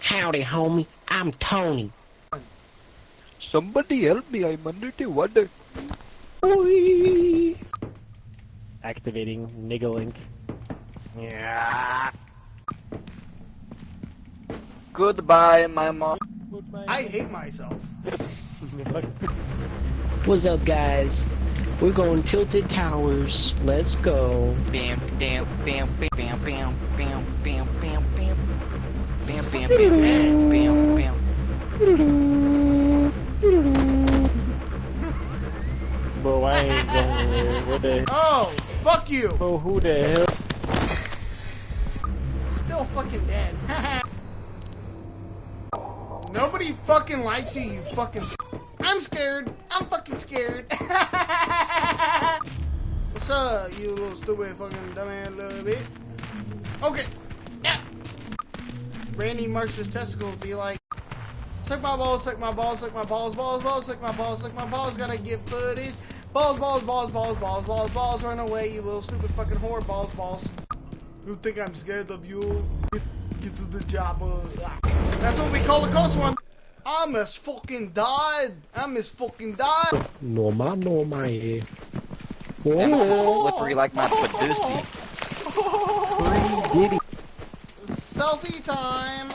Howdy, homie. I'm Tony. Somebody help me, I'm under the water. Oi. Activating Niggalink. Yeah. Goodbye, my mom. I hate myself. What's up, guys? We're going Tilted Towers. Let's go. Bam, bam, bam, bam, bam, bam, bam, bam, bam, bam. Bam, bam, bam, bam, bam, Bro, I ain't going there. What the? Oh, fuck you. Bro, who the hell? Still fucking dead. Nobody fucking likes you, you fucking. I'm scared. I'm fucking scared. What's up, you little stupid fucking dumbass little bit? Okay. Yeah. Randy Marsh's testicles be like, suck my balls, suck my balls, suck my balls, balls, balls, suck my balls, suck my balls, gotta get footage. Balls, balls, balls, balls, balls, balls, balls, run away, you little stupid fucking whore, balls, balls. You think I'm scared of you? Get to the job. That's what we call a close one. I almost fucking died. I almost fucking died. Norma. That was slippery like my Paducey. Selfie time.